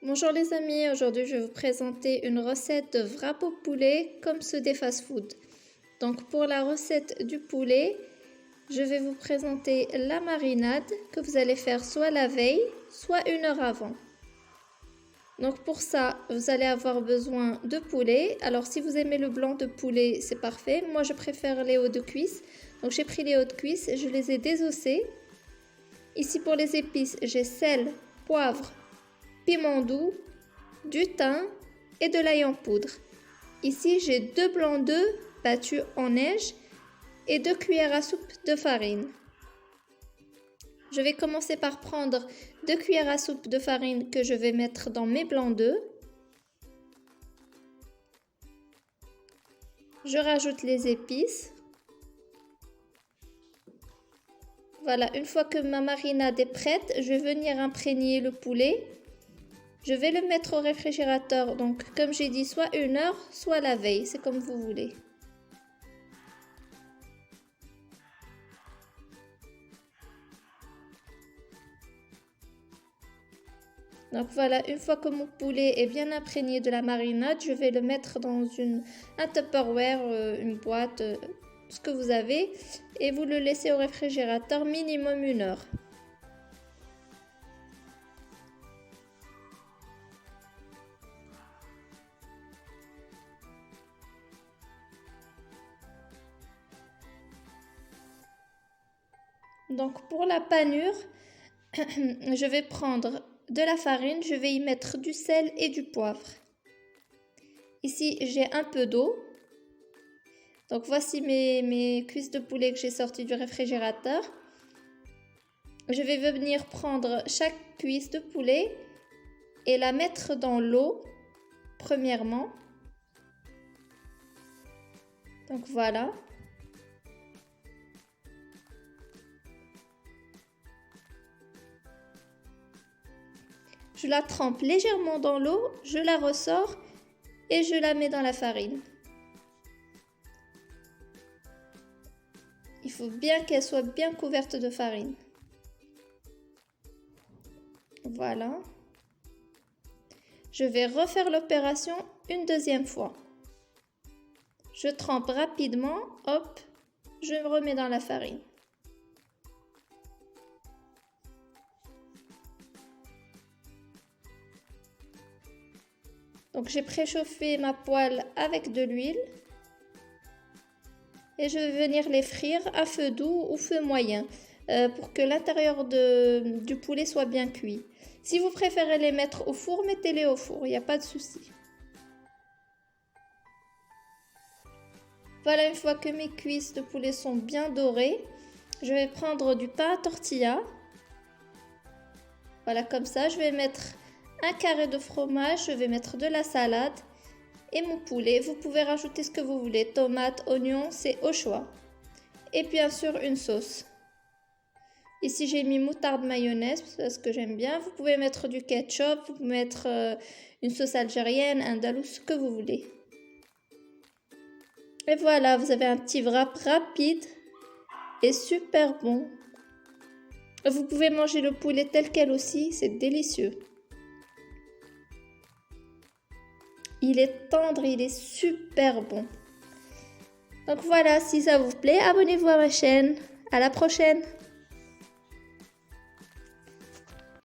Bonjour les amis, aujourd'hui je vais vous présenter une recette de wrap au poulet comme ceux des fast-food. Donc pour la recette du poulet, je vais vous présenter la marinade que vous allez faire soit la veille, soit une heure avant. Donc pour ça, vous allez avoir besoin de poulet. Alors si vous aimez le blanc de poulet, c'est parfait. Moi je préfère les hauts de cuisse. Donc j'ai pris les hauts de cuisse, je les ai désossés. Ici pour les épices, j'ai sel, poivre, piment doux, du thym et de l'ail en poudre. Ici, j'ai 2 blancs d'œufs battus en neige et 2 cuillères à soupe de farine. Je vais commencer par prendre 2 cuillères à soupe de farine que je vais mettre dans mes blancs d'œufs. Je rajoute les épices. Voilà, une fois que ma marinade est prête, je vais venir imprégner le poulet. Je vais le mettre au réfrigérateur, donc comme j'ai dit, soit une heure, soit la veille, c'est comme vous voulez. Donc voilà, une fois que mon poulet est bien imprégné de la marinade, je vais le mettre dans un Tupperware, une boîte, ce que vous avez, et vous le laissez au réfrigérateur minimum une heure. Donc pour la panure, je vais prendre de la farine, je vais y mettre du sel et du poivre. Ici, j'ai un peu d'eau. Donc voici mes cuisses de poulet que j'ai sorties du réfrigérateur. Je vais venir prendre chaque cuisse de poulet et la mettre dans l'eau, premièrement. Donc voilà. Je la trempe légèrement dans l'eau, je la ressors et je la mets dans la farine. Il faut bien qu'elle soit bien couverte de farine. Voilà. Je vais refaire l'opération une deuxième fois. Je trempe rapidement, hop, je me remets dans la farine. Donc j'ai préchauffé ma poêle avec de l'huile et je vais venir les frire à feu doux ou feu moyen pour que l'intérieur du poulet soit bien cuit. Si vous préférez les mettre au four, mettez-les au four, il n'y a pas de souci. Voilà, une fois que mes cuisses de poulet sont bien dorées, je vais prendre du pain à tortilla. Voilà, comme ça, je vais mettre un carré de fromage, je vais mettre de la salade et mon poulet. Vous pouvez rajouter ce que vous voulez, tomates, oignons, c'est au choix. Et bien sûr une sauce. Ici j'ai mis moutarde mayonnaise parce que j'aime bien. Vous pouvez mettre du ketchup, vous pouvez mettre une sauce algérienne, un dalou, ce que vous voulez. Et voilà, vous avez un petit wrap rapide et super bon. Vous pouvez manger le poulet tel quel aussi, c'est délicieux. Il est tendre, il est super bon. Donc voilà, si ça vous plaît, abonnez-vous à ma chaîne. À la prochaine!